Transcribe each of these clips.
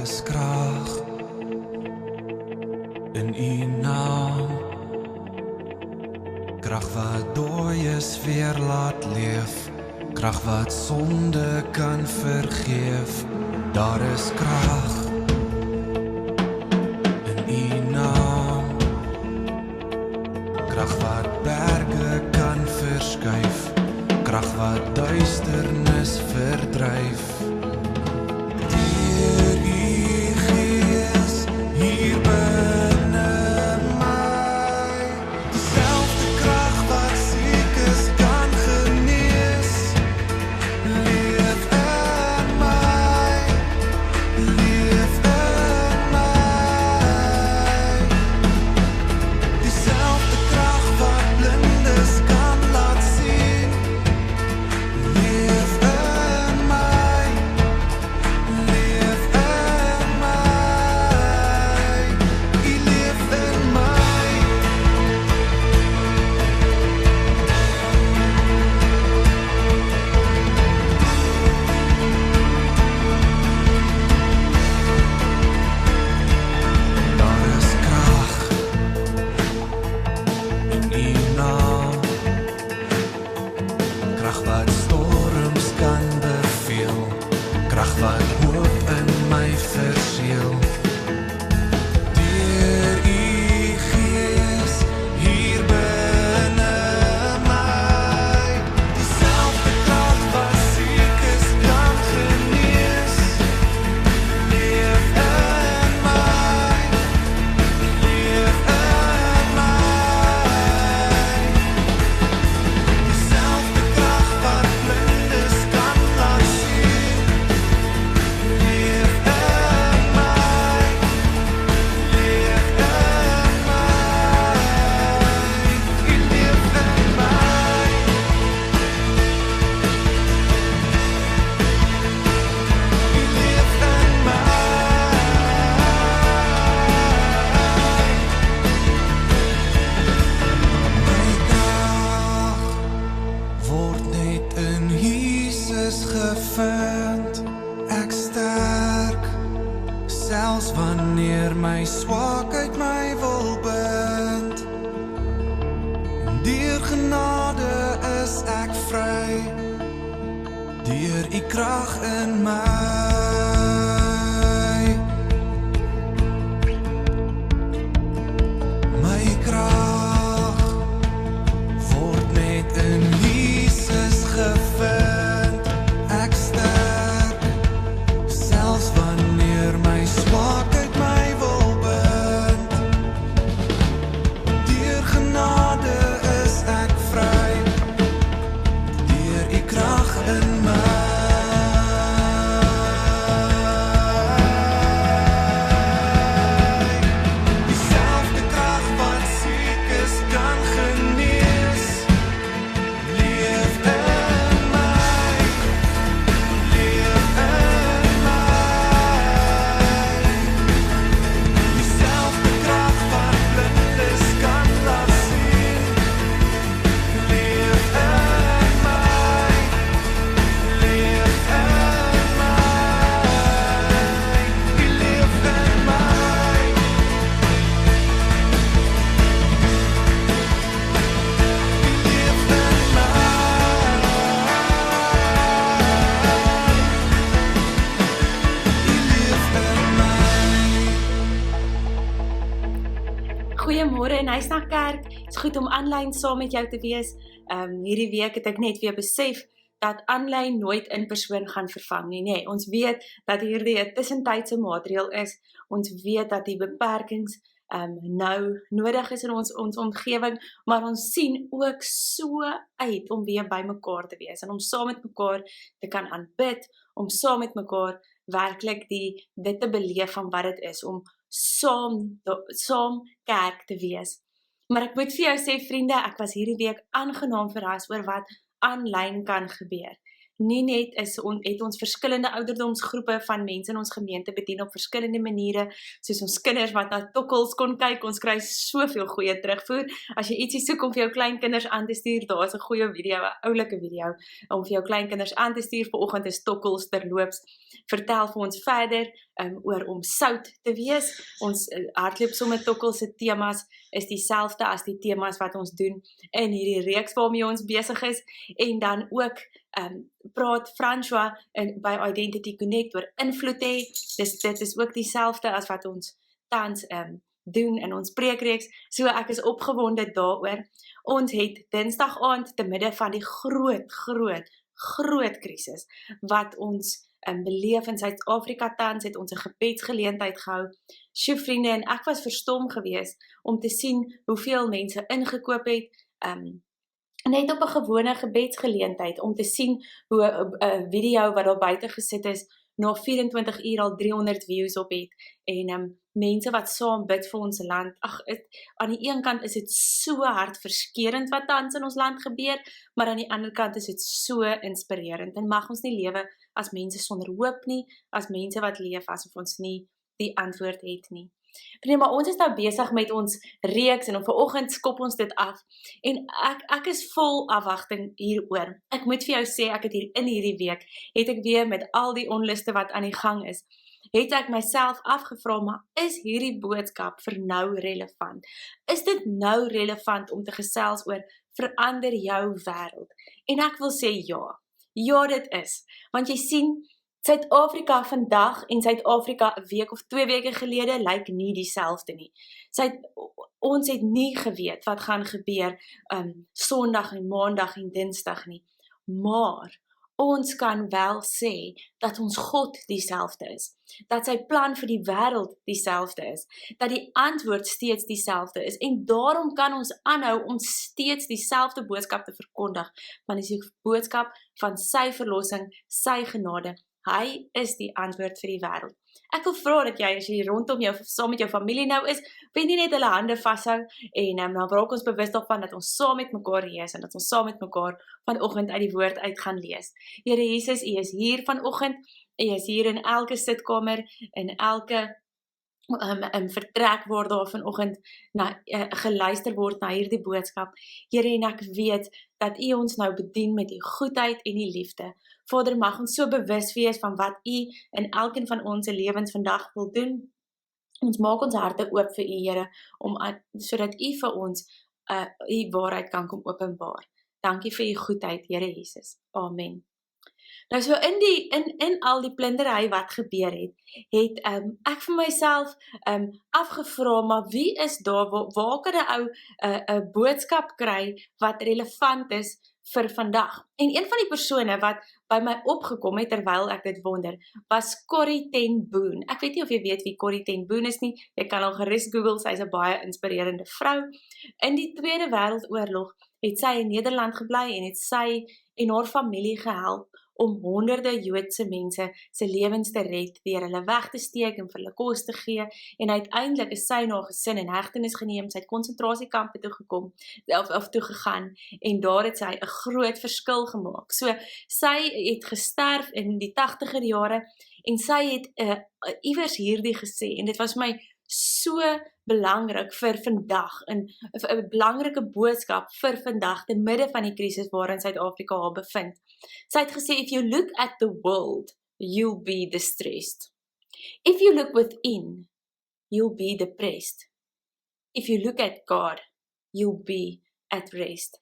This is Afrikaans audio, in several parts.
is krag in U naam, krag wat dooies weer laat leef, krag wat sonde kan vergeef. Daar is krag in U naam, krag wat berge kan verskuif, krag wat duisternis verdryf. Deur U Gees hier binne my, dieselfde krag wat siekes kan genees, leef in my, leef in my. Dieselfde krag wat blindes kan laat sien, leef in my, leef in my. U leef in my. Daar is krag in U naam, krag wat storms kan beveel, krag wat hoop in my verseël. Deur U Gees hier binne my, dieselfde krag wat siekes kan genees, leef in my, leef in my. Dieselfde krag wat blindes kan laat sien, leef in my, leef in my. U leef in my. U leef in my. My dag word net in Jesus gevind. Ek sterk, selfs wanneer my swakheid my wil bind. Deur genade is ek vry, deur U krag in my. My krag word net in Jesus gevind. Ek sterk, selfs wanneer my swakheid my wil bind. Deur genade is ek vry, deur U krag in my. Dieselfde krag wat siekes kan genees, leef in my, leef in my. Dieselfde krag wat blindes kan laat sien, leef in my, leef in my. U leef in my. U leef in my. Goeiemôre en hy's na kerk. Dit is goed om aanlyn saam met jou te wees. Hierdie week het ek net weer besef dat aanlyn nooit in persoon gaan vervang nie, nê. Ons weet dat hierdie 'n tussentydse maatreël is. Ons weet dat die beperkings nou nodig is in ons omgewing, maar ons sien ook so uit om weer by mekaar te wees en om saam met mekaar te kan aanbid, om saam met mekaar werklik dit te beleef van wat dit is om saam kerk te wees. Maar ek moet vir jou sê vriende, ek was hierdie week aangenaam verras oor wat aanlyn kan gebeur. Nie net het ons verskillende ouderdomsgroepe van mense in ons gemeente bedien op verskillende maniere, soos ons kinders wat na tokkels kon kyk, ons kry soveel goeie terugvoer. As jy ietsie soek om vir jou kleinkinders aan te stuur, daar is 'n goeie video, 'n oulike video, om vir jou kleinkinders aan te stuur. Vanoggend is tokkels terloops. Vertel vir ons verder oor om sout te wees. Ons hardloop sommer tokkels se temas is dieselfde as die temas wat ons doen in hierdie reeks waarmee ons besig is. En dan ook praat François by Identity Connect oor invloed hê. Dit is ook dieselfde as wat ons tans doen in ons preekreeks. So ek is opgewonde daaroor. Ons het Dinsdag aand te midde van die groot krisis wat ons beleef in Suid-Afrika tans, het ons 'n gebedsgeleentheid gehou. Sjoe vriende, en ek was verstom geweest om te sien hoeveel mense ingekoop het, net op 'n gewone gebedsgeleentheid, om te sien hoe 'n video wat daar buite gesit is, na 24 uur al 300 views op het, en mense wat saam bid vir ons land. Aan die een kant is dit so hartverskeurend wat tans in ons land gebeur, maar aan die ander kant is dit so inspirerend, en mag ons nie lewe as mense sonder hoop nie, as mense wat leef asof ons nie die antwoord het nie. Maar ons is nou besig met ons reeks, en vanoggend skop ons dit af, en ek is vol afwagting hieroor. Ek moet vir jou sê, ek het in hierdie week, het ek weer met al die onluste wat aan die gang is, het ek myself afgevra, maar is hierdie boodskap vir nou relevant? Is dit nou relevant om te gesels oor verander jou wêreld? En ek wil sê ja dit is, want jy sien, Suid-Afrika vandag en Suid-Afrika 'n week of 2 weke gelede lyk nie dieselfde nie. Ons het nie geweet wat gaan gebeur Sondag en Maandag en Dinsdag nie. Maar ons kan wel sê dat ons God dieselfde is. Dat sy plan vir die wêreld dieselfde is. Dat die antwoord steeds dieselfde is. En daarom kan ons aanhou om steeds dieselfde boodskap te verkondig. Want dit is die boodskap van sy verlossing, sy genade. Hy is die antwoord vir die wêreld. Ek wil vra dat jy, as jy rondom jou, saam met jou familie nou is, weet nie net hulle hande vashou, en dan raak ons bewus daarvan dat ons saam met mekaar lees, en dat ons saam met mekaar vanoggend uit die woord uit gaan lees. Here Jesus, U is hier vanoggend, U is hier in elke sitkamer, in elke vertrek waar daar vanoggend geluister word na hierdie boodskap. Here, en ek weet dat U ons nou bedien met U goedheid en U liefde. Vader, mag ons so bewus wees van wat U in elkeen van ons lewens vandag wil doen. Ons maak ons harte oop vir U, Here, sodat U vir ons U waarheid kan kom openbaar. Dankie vir U goedheid, Here Jesus. Amen. Nou so in al die plundery wat gebeur het ek vir myself afgevra, maar wie is daar, waar kan 'n ou 'n boodskap kry wat relevant is vir vandag? En een van die persone wat by my opgekom het terwyl ek dit wonder, was Corrie ten Boom. Ek weet nie of jy weet wie Corrie ten Boom is nie, jy kan al gerus Google, sy is 'n baie inspirerende vrou. In die Tweede Wêreldoorlog het sy in Nederland gebly en het sy en haar familie gehelp om honderde Joodse mense se lewens te red, deur hulle weg te steek en vir hulle kos te gee, en uiteindelik is sy na gesin in hegtenis geneem, sy het konsentrasiekampe toe gekom, of toe gegaan, en daar het sy 'n groot verskil gemaak. So, sy het gesterf in die 80er jare, en sy het iewers hierdie gesê, en dit was my so belangrik vir vandag, 'n belangrike boodskap vir vandag, te midde van die krisis waarin Suid-Afrika haar bevind. Sy het gesê, if you look at the world, you'll be distressed. If you look within, you'll be depressed. If you look at God, you'll be at rest.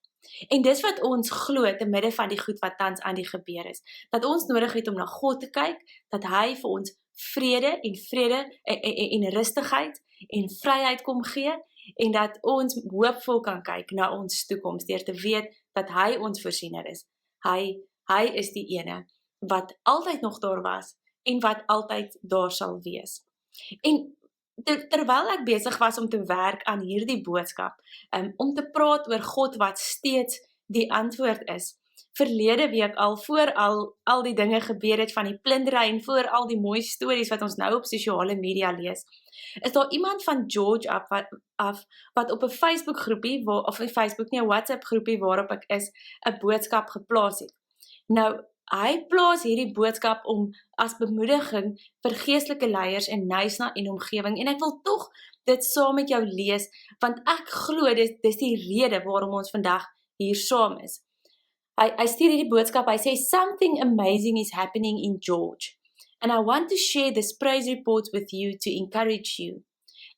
En dis wat ons glo te midde van die goed wat tans aan die gebeur is. Dat ons nodig het om na God te kyk, dat hy vir ons vrede en rustigheid en vryheid kom gee, en dat ons hoopvol kan kyk na ons toekoms, deur te weet dat hy ons voorsiener is. Hy is die ene wat altyd nog daar was, en wat altyd daar sal wees. En terwyl ek besig was om te werk aan hierdie boodskap, om te praat oor God wat steeds die antwoord is, verlede week al, voor al die dinge gebeur het van die plundery, en voor al die mooi stories wat ons nou op sosiale media lees, is daar iemand van George af wat op 'n Facebook groepie, of 'n Facebook nie, 'n WhatsApp groepie waarop ek is, 'n boodskap geplaas het. Nou, Hy plaas hierdie boodskap om as bemoediging vir geestelike leiers in Knysna en omgewing, en ek wil tog dit saam met jou lees, want ek glo dis die rede waarom ons vandag hier saam is. Hy stuur hierdie boodskap, hy sê, something amazing is happening in George, and I want to share this praise report with you to encourage you.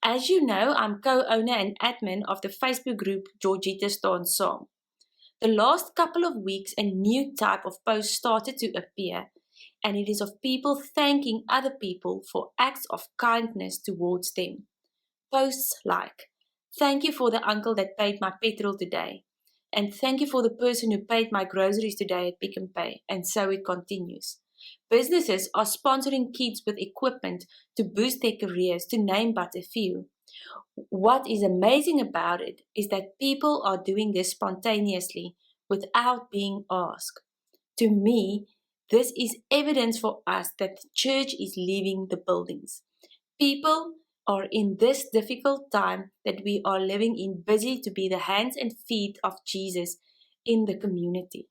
As you know, I'm co-owner and admin of the Facebook group Georgita Staan Saam. The last couple of weeks, a new type of post started to appear, and it is of people thanking other people for acts of kindness towards them. Posts like, thank you for the uncle that paid my petrol today, and thank you for the person who paid my groceries today at Pick n Pay, and so it continues. Businesses are sponsoring kids with equipment to boost their careers, to name but a few. What is amazing about it is that people are doing this spontaneously without being asked. To me, this is evidence for us that the church is leaving the buildings. People are in this difficult time that we are living in busy to be the hands and feet of Jesus in the community.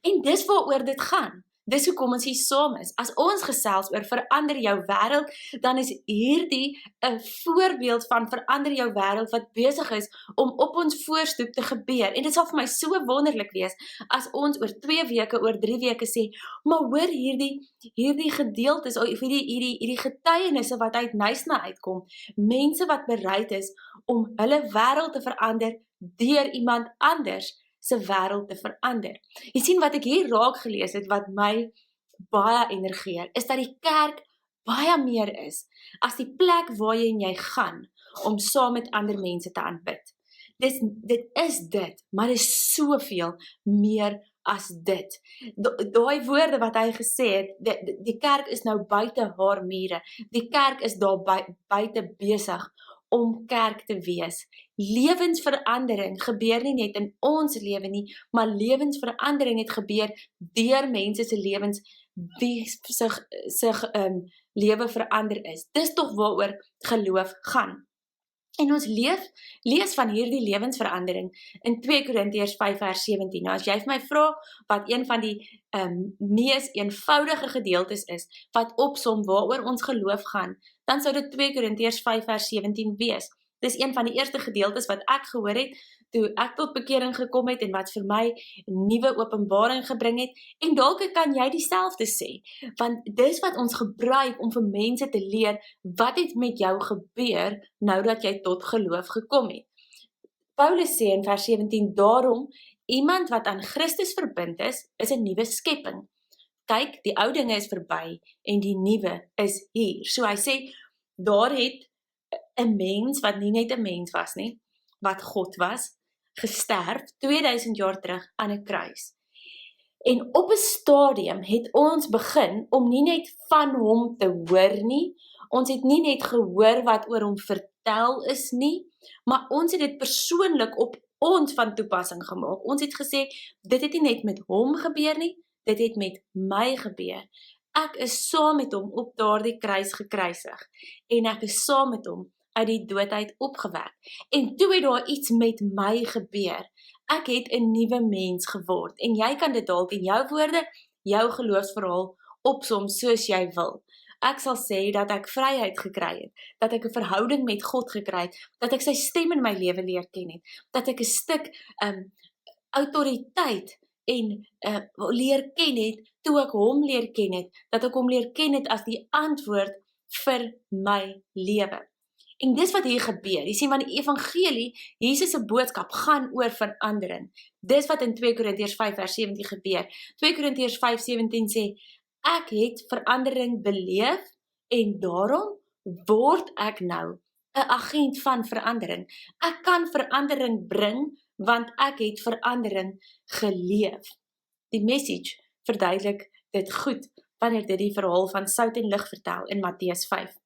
En dis waaroor dit gaan. Dis hoekom ons hier saam is. As ons gesels oor verander jou wêreld, dan is hierdie 'n voorbeeld van verander jou wêreld wat besig is om op ons voorstoep te gebeur. En dit sal vir my so wonderlik wees as ons oor 2 weke, oor 3 weke sê, maar hoor hierdie gedeeltes of hierdie getuienisse wat uit Knysna uitkom, mense wat bereid is om hulle wêreld te verander deur iemand anders se wêreld te verander. Jy sien wat ek hier raak gelees het, wat my baie energeer, is dat die kerk baie meer is as die plek waarheen jy gaan om saam met ander mense te aanbid. Dit is dit, maar dit is soveel meer as dit. Daai woorde wat hy gesê het, die kerk is nou buite haar mure, die kerk is daar buite besig om kerk te wees. Lewensverandering gebeur nie net in ons lewe nie, maar lewensverandering het gebeur deur mense se lewens wie sig lewe verander is. Dis tog waaroor geloof gaan. En ons lees van hierdie lewensverandering in 2 Korintiërs 5 vers 17. Nou as jy vir my vra wat een van die mees eenvoudige gedeeltes is, wat opsom waaroor ons geloof gaan, dan sou dit 2 Korintiërs 5 vers 17 wees. Dis een van die eerste gedeeltes wat ek gehoor het, toe ek tot bekering gekom het en wat vir my nuwe openbaring gebring het, en dalk kan jy dieselfde sê, want dis wat ons gebruik om vir mense te leer, wat het met jou gebeur, nou dat jy tot geloof gekom het. Paulus sê in vers 17, daarom, iemand wat aan Christus verbind is 'n nuwe skepping. Kyk, die ou dinge is verby, en die nuwe is hier. So hy sê, daar het 'n mens, wat nie net 'n mens was nie, wat God was, gesterf 2000 jaar terug aan 'n kruis. En op 'n stadium het ons begin om nie net van hom te hoor nie, ons het nie net gehoor wat oor hom vertel is nie, maar ons het dit persoonlik op ons van toepassing gemaak. Ons het gesê, dit het nie net met hom gebeur nie, dit het met my gebeur. Ek is saam met hom op daardie kruis gekruisig, en ek is saam met hom uit die dood uit opgewek. En toe het daar iets met my gebeur. Ek het 'n nuwe mens geword, en jy kan dit dalk in jou woorde, jou geloofsverhaal opsom soos jy wil. Ek sal sê dat ek vryheid gekry het, dat ek 'n verhouding met God gekry het, dat ek sy stem in my lewe leer ken het, dat ek 'n stuk autoriteit en leer ken het, toe ek hom leer ken het, dat ek hom leer ken het as die antwoord vir my lewe. En dis wat hier gebeur. Jy sien, want die evangelie, Jesus se boodskap gaan oor verandering. Dis wat in 2 Korintiërs 5 vers 17 gebeur. 2 Korintiërs 5:17 sê, ek het verandering beleef, en daarom word ek nou 'n agent van verandering. Ek kan verandering bring, want ek het verandering geleef. Die message verduidelik dit goed, wanneer dit die verhaal van sout en lig vertel in Matteus 5.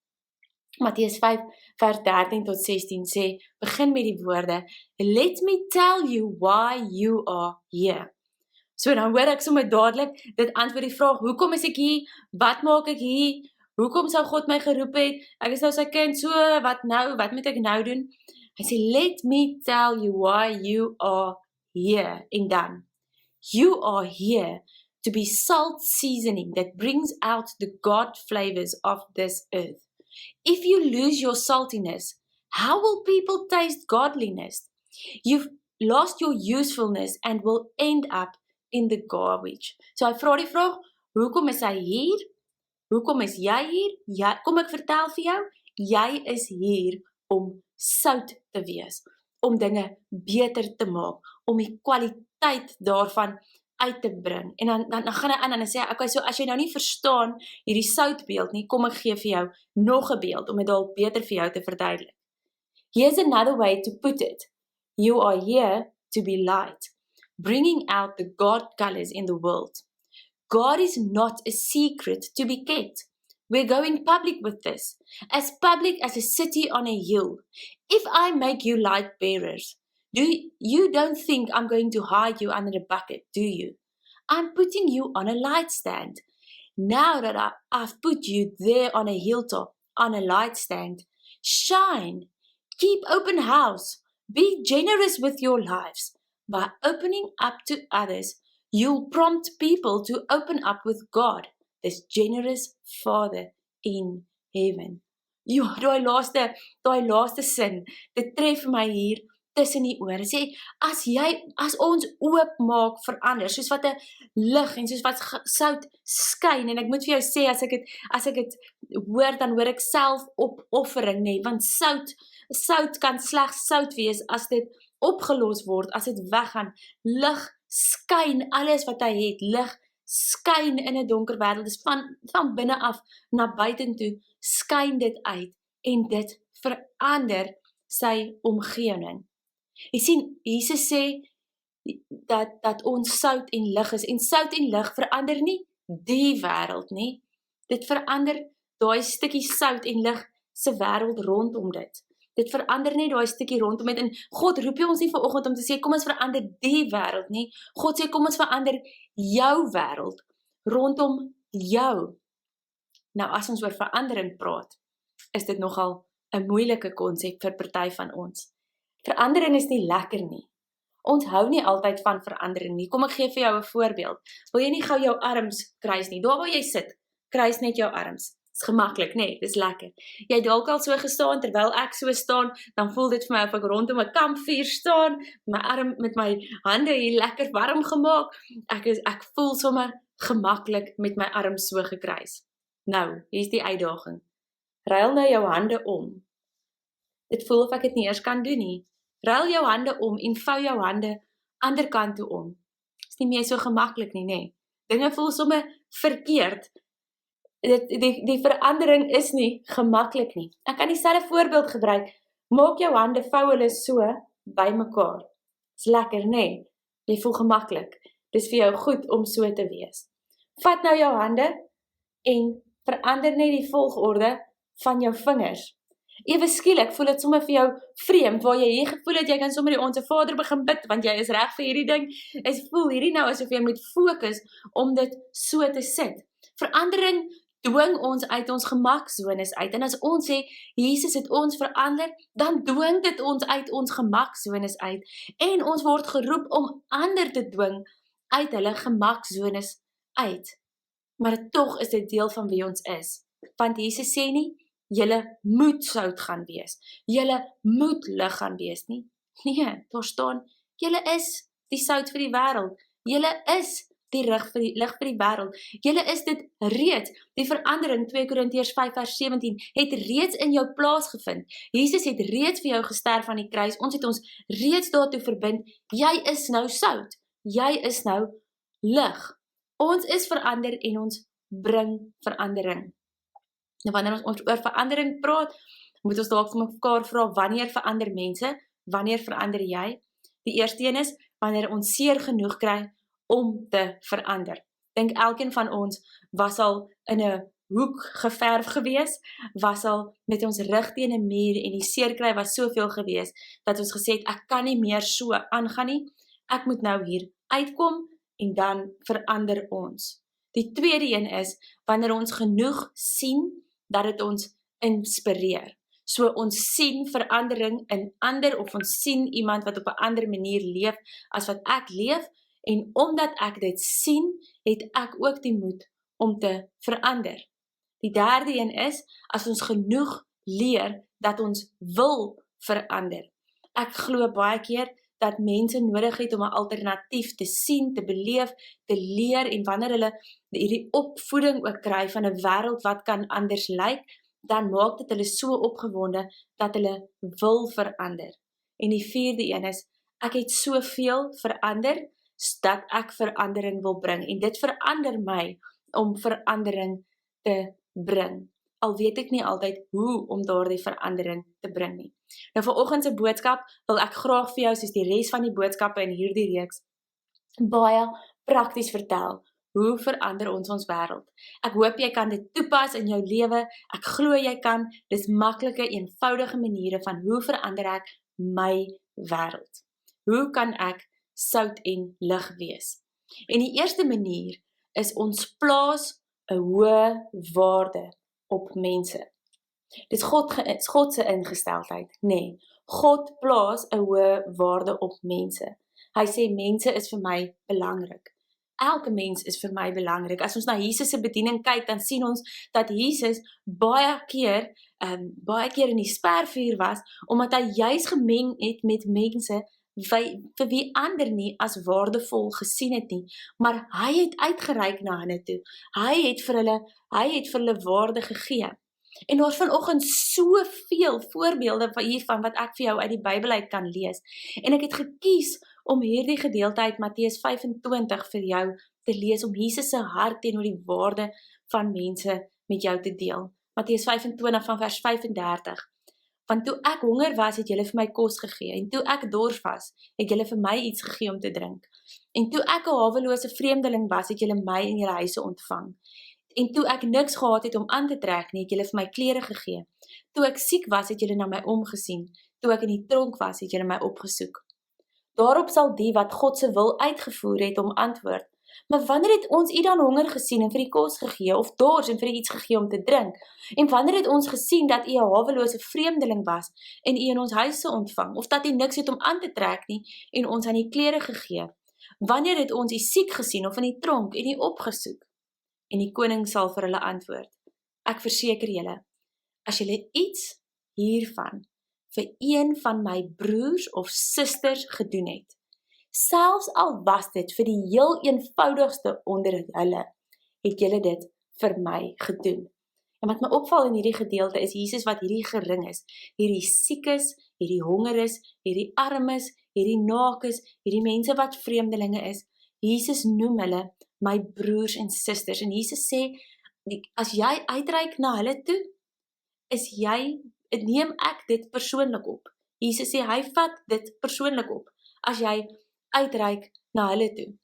Matteus 5 vers 13 tot 16 sê, begin met die woorde, let me tell you why you are here. So dan hoor ek sommer dadelik, dit antwoord die vraag, hoekom is ek hier, wat maak ek hier, hoekom sou God my geroep het, ek is nou sy kind, so wat nou, wat moet ek nou doen? Hy sê, let me tell you why you are here, en dan, you are here to be salt seasoning that brings out the God flavors of this earth. If you lose your saltiness, how will people taste godliness? You've lost your usefulness and will end up in the garbage. So hy vra die vraag, hoekom is hy hier? Hoekom is jy hier? Ja, kom ek vertel vir jou, jy is hier om sout te wees, om dinge beter te maak, om die kwaliteit daarvan uit te bring. En dan gaan hy aan en sê, okay, so as jy nou nie verstaan hierdie soutbeeld nie, kom ek gee vir jou nog 'n beeld, om dit dalk beter vir jou te verduidelik. Here's another way to put it. You are here to be light, bringing out the God colors in the world. God is not a secret to be kept. We're going public with this, as public as a city on a hill. If I make you light bearers, you don't think I'm going to hide you under a bucket, do you? I'm putting you on a light stand. Now that I've put you there on a hilltop, on a light stand, shine, keep open house, be generous with your lives. By opening up to others, you'll prompt people to open up with God, this generous Father in heaven. Ja, daai laaste sin, dit tref my hier tussen die ore. Sê, as ons oopmaak vir ander, soos wat 'n lig en soos wat sout skyn, en ek moet vir jou sê, as ek dit hoor, dan hoor ek self opoffering, nee, want sout kan slegs sout wees as dit opgelos word, as dit weggaan. Lig skyn alles wat hy het, lig skyn in 'n donker wêreld, dis van binne af na buitentoe, skyn dit uit, en dit verander sy omgewing. Jy sien, Jesus sê, dat ons sout en lig is, en sout en lig verander nie die wêreld nie, dit verander daai stukkie sout en lig se wêreld rondom dit. Dit verander net daai stukkie rondom dit, en God roep jy ons nie vanoggend om te sê, kom ons verander die wêreld nie, God sê, kom ons verander jou wêreld, rondom jou. Nou, as ons oor verandering praat, is dit nogal 'n moeilike konsep vir party van ons. Verandering is nie lekker nie. Ons hou nie altyd van verandering nie. Kom ek gee vir jou 'n voorbeeld. Wil jy nie gou jou arms kruis nie? Daar waar jy sit, kruis net jou arms. Dis gemaklik, nee, dis lekker. Jy het dalk al so gestaan, terwyl ek so staan, dan voel dit vir my of ek rondom 'n kampvuur staan, my arm met my hande hier lekker warm gemaak. Ek voel sommer gemaklik met my arms so gekruis. Nou, hier's die uitdaging. Ruil nou jou hande om. Dit voel of ek dit nie eers kan doen nie. Ruil jou hande om en vou jou hande ander kant toe om. Is nie meer so gemaklik nie, nee. Dinge voel sommer verkeerd. Die verandering is nie gemaklik nie. Ek kan dieselfde voorbeeld gebruik. Maak jou hande, vou hulle so bymekaar. Is lekker, nee. Jy voel gemaklik. Dis vir jou goed om so te wees. Vat nou jou hande en verander net die volgorde van jou vingers. Ewe skielik voel dit sommer vir jou vreemd, waar jy hier gevoel het, jy kan sommer die Onse Vader begin bid, want jy is reg vir hierdie ding, voel hierdie nou asof jy moet fokus om dit so te sit. Verandering dwing ons uit ons gemaksones uit, en as ons sê, Jesus het ons verander, dan dwing dit ons uit ons gemaksones uit, en ons word geroep om ander te dwing uit hulle gemaksones uit. Maar tog is dit deel van wie ons is, want Jesus sê nie, julle moet sout gaan wees, julle moet lig gaan wees nie. Nee, daar staan, julle is die sout vir die wêreld, julle is die lig vir die wêreld, julle is dit reeds, die verandering, 2 Korintiërs 5 vers 17, het reeds in jou plaasgevind. Jesus het reeds vir jou gesterf aan die kruis, ons het ons reeds daartoe verbind, jy is nou sout, jy is nou lig. Ons is verander en ons bring verandering. Nou, wanneer ons oor verandering praat, moet ons dalk vir mekaar vra, wanneer verander mense? Wanneer verander jy? Die eerste een is, wanneer ons seer genoeg kry om te verander. Dink elkeen van ons was al in 'n hoek geverf gewees, was al met ons rug teen 'n muur en die seer kry was soveel gewees, dat ons gesê het, ek kan nie meer so aangaan nie, ek moet nou hier uitkom en dan verander ons. Die tweede een is, wanneer ons genoeg sien, dat dit ons inspireer. So ons sien verandering in ander, of ons sien iemand wat op 'n ander manier leef as wat ek leef, En omdat ek dit sien, het ek ook die moed om te verander. Die derde een is, as ons genoeg leer, dat ons wil verander. Ek glo baie keer, dat mense nodig het om 'n alternatief te sien, te beleef, te leer, en wanneer hulle hierdie opvoeding ook kry van 'n wêreld wat kan anders lyk, dan maak dit hulle so opgewonde, dat hulle wil verander. En die vierde een is, ek het soveel verander, dat ek verandering wil bring, en dit verander my, om verandering te bring. Al weet ek nie altyd hoe om daardie verandering te bring nie. Nou vanoggend se boodskap wil ek graag vir jou, soos die res van die boodskappe in hierdie reeks, baie prakties vertel. Hoe verander ons wêreld? Ek hoop jy kan dit toepas in jou lewe. Ek glo jy kan. Dis maklike, eenvoudige maniere van hoe verander ek my wêreld. Hoe kan ek sout en lig wees? En die eerste manier is ons plaas 'n hoë waarde op mense. Dit is God se ingesteldheid, nee. God plaas 'n hoë waarde op mense. Hy sê mense is vir my belangrik. Elke mens is vir my belangrik. As ons na Jesus se bediening kyk, dan sien ons dat Jesus baie keer in die spervuur was, omdat hy juis gemeng het met mense vir wie ander nie as waardevol gesien het nie, maar hy het uitgereik na hulle toe. Hy het vir hulle waarde gegee. En daar is vanoggend soveel voorbeelde hiervan wat ek vir jou uit die Bybel uit kan lees. En ek het gekies om hierdie gedeelte uit Matteus 25 vir jou te lees, om Jesus se hart teenoor die waarde van mense met jou te deel. Matteus 25 van vers 35. Want toe ek honger was, het julle vir my kos gegee, en toe ek dors was, het julle vir my iets gegee om te drink. En toe ek 'n hawelose vreemdeling was, het julle my in julle huise ontvang. En toe ek niks gehad het om aan te trek nie, het julle vir my klere gegee. Toe ek siek was, het julle na my omgesien. Toe ek in die tronk was, het julle my opgesoek. Daarop sal die wat God se wil uitgevoer het om antwoord: maar wanneer het ons u dan honger gesien en vir die kos gegee, of dors en vir iets gegee om te drink? En wanneer het ons gesien dat u 'n hawelose vreemdeling was en u in ons huise ontvang, of dat u niks het om aan te trek nie en ons aan u klere gegee? Wanneer het ons u siek gesien of in die tronk en u opgesoek? En die koning sal vir hulle antwoord: ek verseker julle, as julle iets hiervan vir een van my broers of susters gedoen het, selfs al was dit vir die heel eenvoudigste onder hulle, het julle dit vir my gedoen. En wat my opval in hierdie gedeelte is Jesus wat hierdie gering is, hierdie siek is, hierdie honger is, hierdie arm is, hierdie naak is, hierdie mense wat vreemdelinge is. Jesus noem hulle my broers en susters, en Jesus sê, as jy uitreik na hulle toe, neem ek dit persoonlik op. Jesus sê, hy vat dit persoonlik op, as jy uitreik na hulle toe.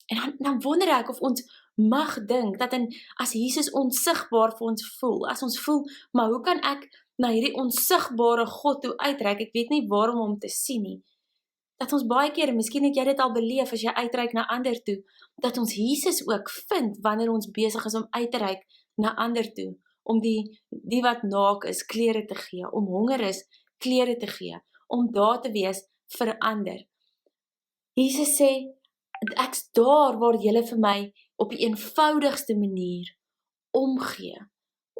En dan wonder ek of ons mag dink, dat as Jesus onsigbaar vir ons voel, as ons voel, maar hoe kan ek na hierdie onsigbare God toe uitreik, ek weet nie waarom om te sien nie, dat ons baie keer, en miskien het jy dit al beleef, as jy uitreik na ander toe, dat ons Jesus ook vind, wanneer ons besig is om uit te reik na ander toe, om die wat naak is, klere te gee, om honger is, klere te gee, om daar te wees vir ander. Jesus sê, ek's daar waar julle vir my op die eenvoudigste manier omgee,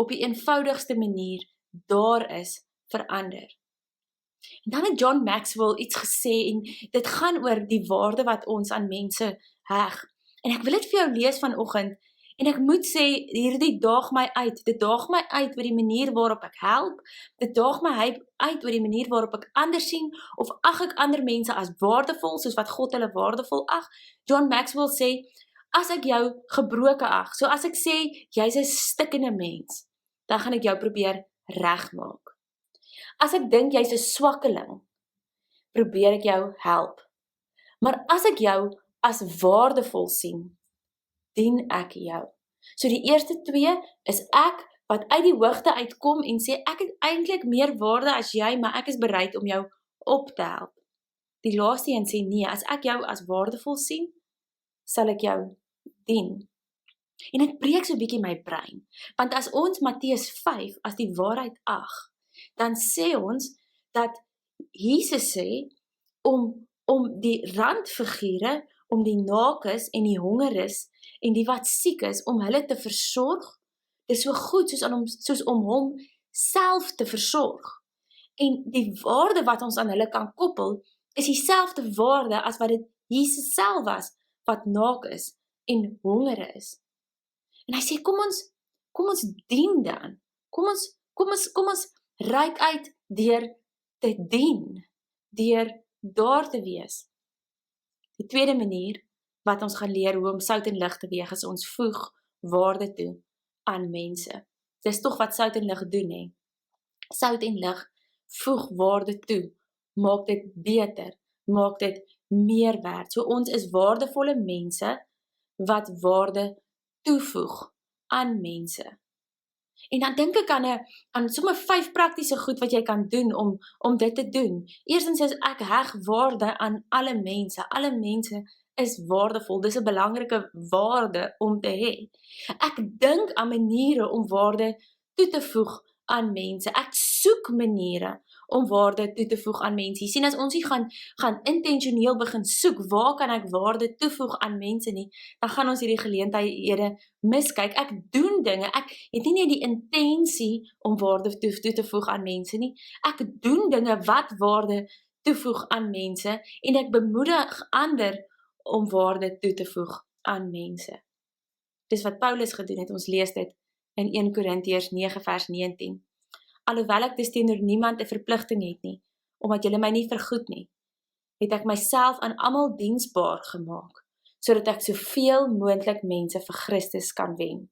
op die eenvoudigste manier daar is vir ander. En dan het John Maxwell iets gesê, en dit gaan oor die waarde wat ons aan mense heg. En ek wil dit vir jou lees vanoggend, en ek moet sê, hierdie daag my uit, dit daag my uit oor die manier waarop ek help, dit daag my uit oor die manier waarop ek ander sien, of ag ek ander mense as waardevol, soos wat God hulle waardevol ag. John Maxwell sê, as ek jou gebroke ag, so as ek sê, jy's 'n stikkende mens, dan gaan ek jou probeer regmaak. As ek dink jy's 'n swakkeling, probeer ek jou help. Maar as ek jou as waardevol sien, dien ek jou. So die eerste twee is ek wat uit die hoogte uitkom en sê, ek het eintlik meer waarde as jy, maar ek is bereid om jou op te help. Die laaste een sê, nee, as ek jou as waardevol sien, sal ek jou dien. En dit breek so 'n bietjie my brein, want as ons Matteus 5 as die waarheid ag, dan sê ons dat Jesus sê, om die randfigure, om die naakes en die hongeres en die wat siek is, om hulle te versorg. Dit is so goed soos om hom self te versorg. En die waarde wat ons aan hulle kan koppel, is dieselfde waarde as wat dit Jesus self was, wat naak is en honger is. En hy sê, kom ons dien dan. Kom ons reik uit deur te dien, deur daar te wees. Die tweede manier wat ons gaan leer hoe om sout en lig te weeg, is ons voeg waarde toe aan mense. Dis tog wat sout en lig doen, hè? Sout en lig voeg waarde toe, maak dit beter, maak dit meer werd. So ons is waardevolle mense wat waarde toevoeg aan mense. En dan dink ek aan sommer 5 praktiese goed wat jy kan doen om dit te doen. Eerstens is ek heg waarde aan alle mense. Alle mense is waardevol. Dis 'n belangrike waarde om te hê. Ek dink aan maniere om waarde toe te voeg aan mense. Ek soek maniere om waarde toe te voeg aan mense. Jy sien, as ons nie gaan intentioneel begin soek, waar kan ek waarde toevoeg aan mense nie, dan gaan ons hierdie geleenthede miskyk. Ek doen dinge, ek het nie net die intensie om waarde toe te voeg aan mense nie. Ek doen dinge wat waarde toevoeg aan mense, en ek bemoedig ander om waarde toe te voeg aan mense. Dis wat Paulus gedoen het, ons lees dit in 1 Korintiërs 9 vers 19. Alhoewel ek dus teenoor niemand 'n verpligting het nie, omdat julle my nie vergoed nie, het ek myself aan almal diensbaar gemaak, sodat ek soveel moontlik mense vir Christus kan wen.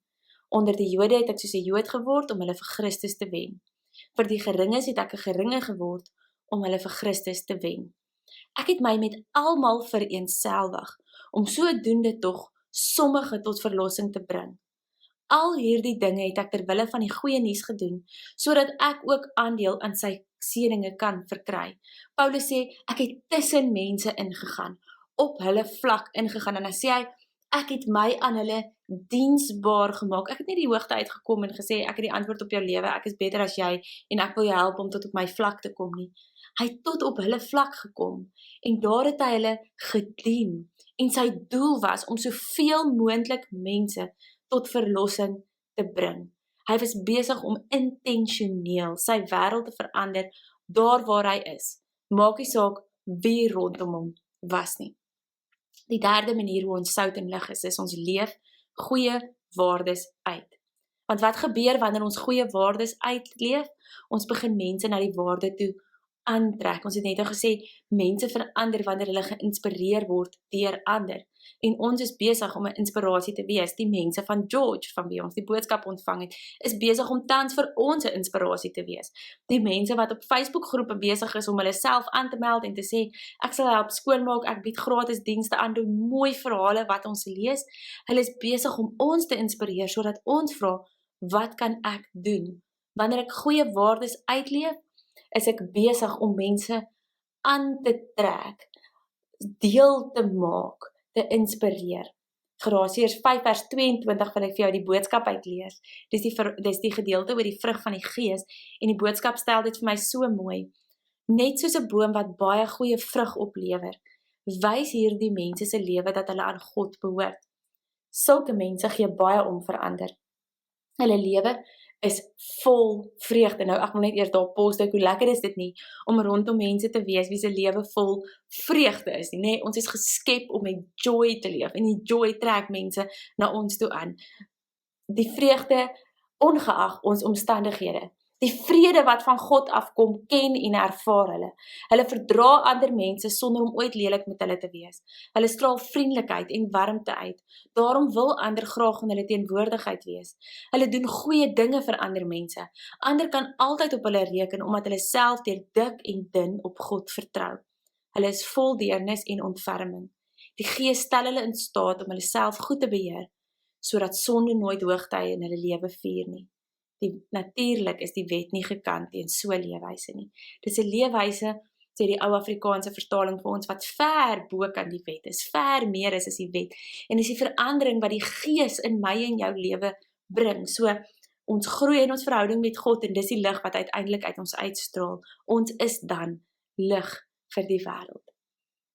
Onder die Jode het ek soos 'n Jood geword om hulle vir Christus te wen. Vir die geringes het ek 'n geringe geword om hulle vir Christus te wen. Ek het my met almal vereenselwig, om sodoende tog sommige tot verlossing te bring. Al hierdie dinge het ek ter wille van die goeie nuus gedoen, sodat ek ook aandeel aan sy seëninge kan verkry. Paulus sê, ek het tussen mense ingegaan, op hulle vlak ingegaan, en dan sê hy, ek het my aan hulle diensbaar gemaak. Ek het nie die hoogte uitgekom en gesê, ek het die antwoord op jou lewe, ek is beter as jy, en ek wil jou help om tot op my vlak te kom nie. Hy het tot op hulle vlak gekom, en daar het hy hulle gedien, en sy doel was om soveel moontlik mense tot verlossing te bring. Hy was besig om intentioneel sy wêreld te verander, daar waar hy is. Maak nie saak wie rondom hom was nie. Die derde manier hoe ons sout en lig is ons leef goeie waardes uit. Want wat gebeur wanneer ons goeie waardes uitleef? Ons begin mense na die waarde toe aantrek. Ons het net al gesê, mense verander wanneer hulle geïnspireer word deur ander. En ons is besig om 'n inspirasie te wees. Die mense van George, van wie ons die boodskap ontvang het, is besig om tans vir ons 'n inspirasie te wees. Die mense wat op Facebook groepe besig is om hulle self aan te meld en te sê, ek sal help skoonmaak, ek bied gratis dienste aan, doen mooi verhale wat ons lees. Hulle is besig om ons te inspireer, sodat ons vra, wat kan ek doen? Wanneer ek goeie waardes uitleef, is ek besig om mense aan te trek, deel te maak, te inspireer. Galasiërs 5 vers 22 wil ek vir jou die boodskap uitlees. Dis die gedeelte oor die vrug van die Gees, en die boodskap stel dit vir my so mooi. Net soos 'n boom wat baie goeie vrug oplewer, wys hierdie mense se lewe dat hulle aan God behoort. Sulke mense gee baie om verander. Hulle lewe is vol vreugde. Nou, ek wil net eers daar pause, hoe lekker is dit nie, om rondom mense te wees, wie se lewe vol vreugde is nie, nee, ons is geskep om met joy te leef, en die joy trek mense na ons toe aan. Die vreugde, ongeag ons omstandighede. Die vrede wat van God afkom, ken en ervaar hulle. Hulle verdra ander mense sonder om ooit lelik met hulle te wees. Hulle straal vriendelikheid en warmte uit. Daarom wil ander graag in hulle teenwoordigheid wees. Hulle doen goeie dinge vir ander mense. Ander kan altyd op hulle reken, omdat hulle self deur dik en dun op God vertrou. Hulle is vol deernis en ontferming. Die Gees stel hulle in staat om hulle self goed te beheer, sodat sonde nooit hoogtye in hulle lewe vier nie. Natuurlik is die wet nie gekant teen so leefwyse nie. Dis 'n leefwyse, sê die ou Afrikaanse vertaling vir ons, wat ver bo kan die wet is, ver meer is as die wet. En dis die verandering wat die Gees in my en jou lewe bring. So, ons groei in ons verhouding met God, en dis die lig wat uiteindelik uit ons uitstraal. Ons is dan lig vir die wêreld.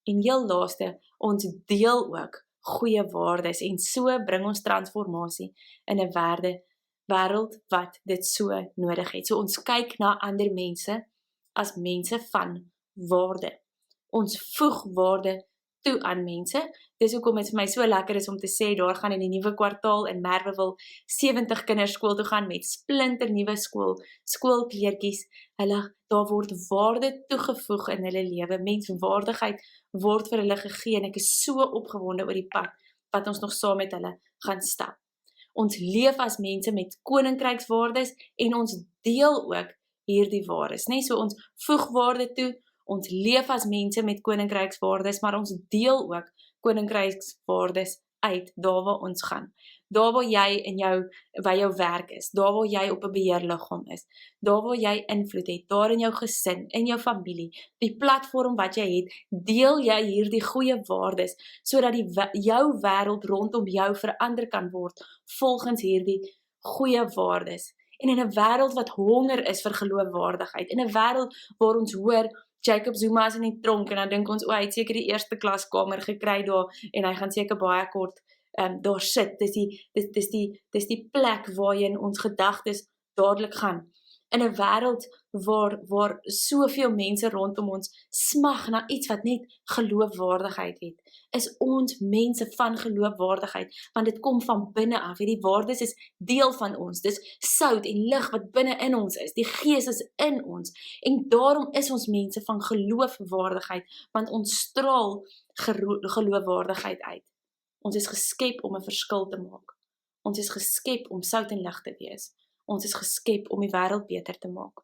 En heel laaste, Ons deel ook goeie waardes en so bring ons transformasie in 'n wêreld wat dit so nodig het. So ons kyk na ander mense as mense van waarde. Ons voeg waarde toe aan mense. Dis hoekom dit vir my so lekker is om te sê, daar gaan in die nuwe kwartaal in Merwewil 70 kinders skool toe gaan met splinter nuwe skoolkleertjies. Daar word waarde toegevoeg in hulle lewe. Menswaardigheid word vir hulle gegee en ek is so opgewonde oor die pad wat ons nog saam met hulle gaan stap. Ons leef as mense met koninkrykswaardes en ons deel ook hierdie waardes, né? So ons voeg waarde toe, ons leef as mense met koninkrykswaardes, maar ons deel ook koninkrykswaardes uit daar waar ons gaan. Daar waar jy by jou werk is, daar waar jy op 'n beheerliggaam is, daar waar jy invloed het, daar in jou gesin, in jou familie, die platform wat jy het, deel jy hierdie goeie waardes, sodat jou wêreld rondom jou verander kan word, volgens hierdie goeie waardes. En in 'n wêreld wat honger is vir geloofwaardigheid, in 'n wêreld waar ons hoor, Jacob Zuma is in die tronk, en dan dink ons, hy het seker die eerste klaskamer gekry daar, en hy gaan seker baie kort daar sit. Dis die plek waarheen ons gedagtes dadelik gaan. In 'n wêreld waar soveel mense rondom ons smag na iets wat net geloofwaardigheid het, is ons mense van geloofwaardigheid, want dit kom van binne af. Hierdie waardes is deel van ons. Dis sout en lig wat binne in ons is. Die Gees is in ons. En daarom is ons mense van geloofwaardigheid, want ons straal geloofwaardigheid uit. Ons is geskep om 'n verskil te maak. Ons is geskep om sout en lig te wees. Ons is geskep om die wêreld beter te maak.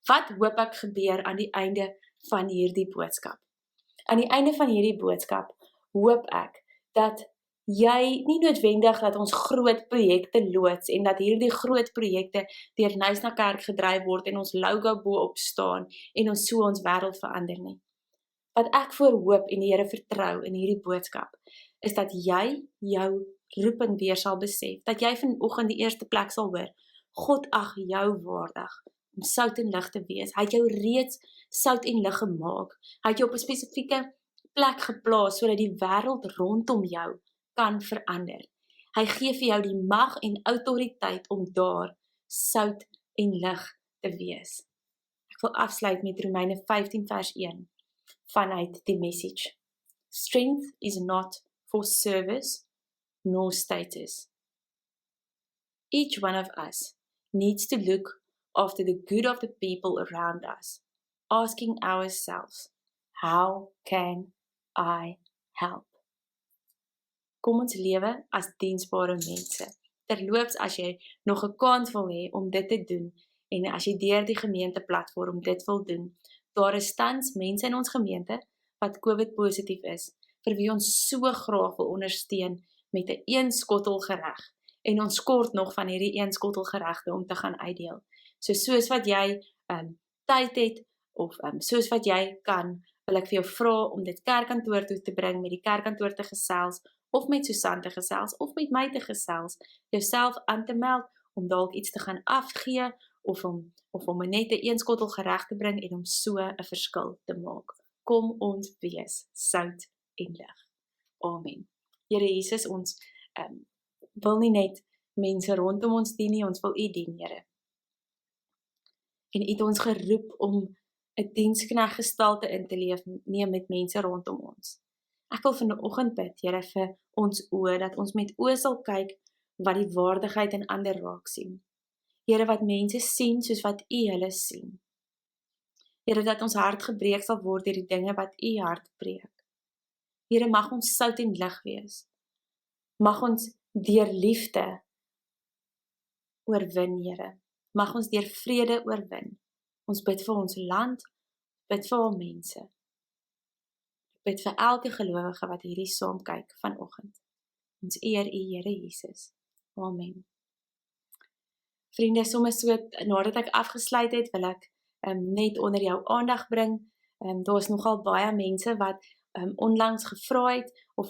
Wat hoop ek gebeur aan die einde van hierdie boodskap? Aan die einde van hierdie boodskap hoop ek dat jy nie noodwendig dat ons groot projekte loods en dat hierdie groot projekte deur Knysna Kerk gedryf word en ons logo bo-op staan en ons so ons wêreld verander nie. Wat ek voor hoop en die Here vertrou in hierdie boodskap is dat jy jou roeping weer sal besef, dat jy vanoggend die eerste plek sal hoor, God ag jou waardig om sout en lig te wees. Hy het jou reeds sout en lig gemaak. Hy het jou op 'n spesifieke plek geplaas sodat die wêreld rondom jou kan verander. Hy gee vir jou die mag en autoriteit om daar sout en lig te wees. Ek wil afsluit met Romeine 15 vers 1 vanuit die Message. Strength is not for service nor status. Each one of us needs to look after the good of the people around us, asking ourselves, how can I help? Kom ons lewe as diensbare mense. Terloops, as jy nog 'n kans wil hê om dit te doen, en as jy deur die gemeenteplatform dit wil doen, daar is tans mense in ons gemeente wat COVID positief is, vir wie ons so graag wil ondersteun met 'n een skottel gereg. En ons kort nog van hierdie een skottel geregte om te gaan uitdeel. So soos wat jy tyd het, of soos wat jy kan, wil ek vir jou vra om dit kerkkantoor toe te bring, met die kerkkantoor te gesels, of met Susan te gesels, of met my te gesels, jouself aan te meld, om dalk iets te gaan afgee, of om net 'n een skottel gereg te bring, en om so 'n verskil te maak. Kom ons wees sout en lig. Amen. Here Jesus, ons wil nie net mense rondom ons dien nie, ons wil U dien, Here. En U het ons geroep om 'n dienskneg gestalte in te neem met mense rondom ons. Ek wil vanoggend bid, Here, vir ons oë, dat ons met oë sal kyk wat die waardigheid in ander raak sien. Here, wat mense sien soos wat U hulle sien. Here, dat ons hart gebreek sal word deur die dinge wat U hart breek. Here, mag ons sout en lig wees. Mag ons deur liefde oorwin, Here. Mag ons deur vrede oorwin. Ons bid vir ons land, bid vir al mense. Ek bid vir elke gelowige wat hierdie saam kyk vanoggend. Ons eer U, Here Jesus. Amen. Vriende, sommer so, nadat ek afgesluit het, wil ek net onder jou aandag bring. Daar is nogal baie mense wat onlangs gevra het, of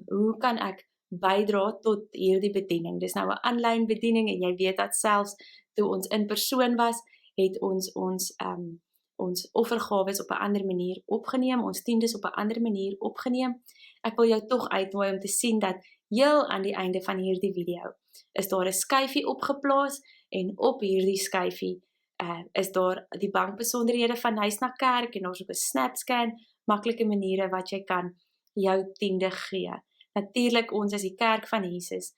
hoe kan ek bydra tot hierdie bediening. Dis nou 'n aanlyn bediening, en jy weet dat selfs toe ons in persoon was, het ons offergawes op 'n ander manier opgeneem, ons tiendes op 'n ander manier opgeneem. ek wil jou tog uitnooi om te sien dat heel aan die einde van hierdie video is daar 'n skyfie opgeplaas en op hierdie skyfie is daar die bankbesonderhede van Huis na Kerk en daar's ook 'n SnapScan, maklike maniere wat jy kan jou tiende gee. Natuurlik, ons is die kerk van Jesus.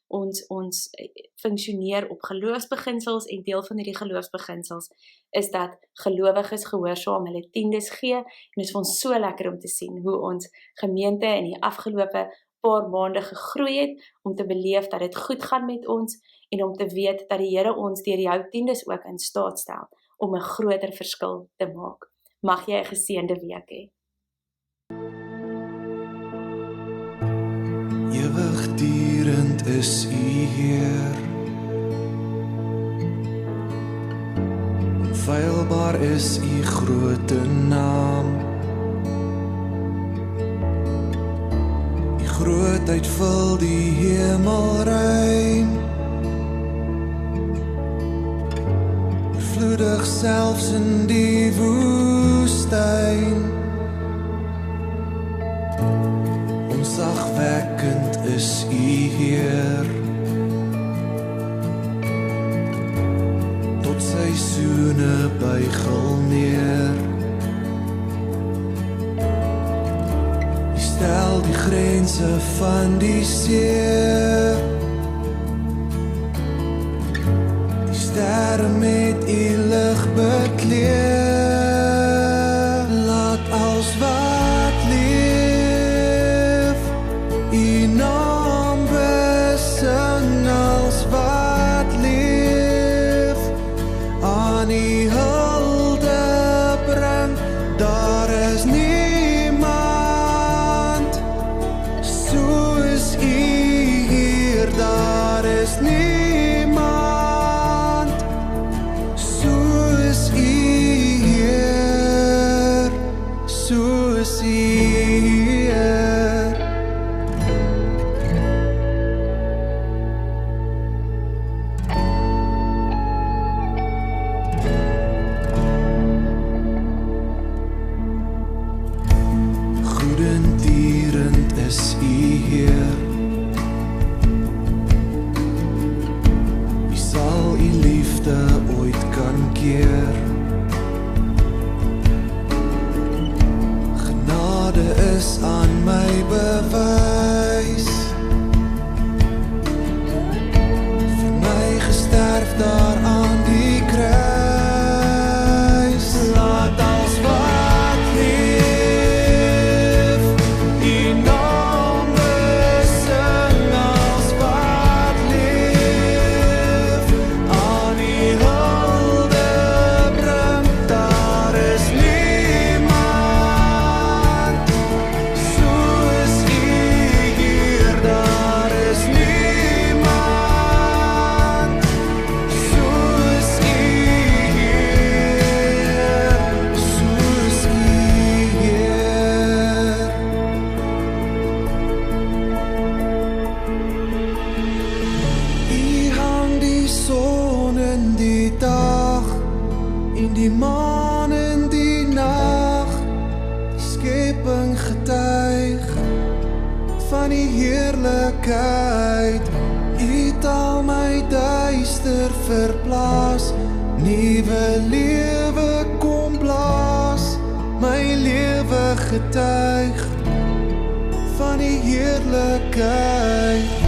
Ons funksioneer op geloofsbeginsels en deel van hierdie geloofsbeginsels is dat gelowiges gehoorsaam hulle tiendes gee en dit is vir ons so lekker om te sien hoe ons gemeente in die afgelope paar maande gegroei het, om te beleef dat dit goed gaan met ons en om te weet dat die Here ons deur jou tiendes ook in staat stel om 'n groter verskil te maak. Mag jy 'n geseënde week hê. Ewigdurend is U Heer, onfeilbaar is U groote naam. U grootheid vul die hemelruim, oorvloedig selfs in die woestyn. Ontzagwekkend is U Heer, tot seisoene buigel neer. U stel die grense van die see, die sterre met U lig bekleed. Laat als wat leef U naam besing, als wat leef aan U hulde bring. Daar is niemand soos U hier, daar is niemand soos U hier, soos U hier. Goedendierend is U Heer, wie sal U liefde ooit kan keer? Genade is aan my bewys, vir my gesterf daar aan die kruis. Laat als wat leef U naam besing, als wat leef aan U hulde bring. Daar is niemand soos U hier, daar is niemand soos U hier, soos U hier. U hang die son in die dag, en die maan in die nag. Die skepping getuig van die heerlikheid. U het al my duister verplaas, nuwe lewe kom blaas. My lewe getuig van die heerlikheid.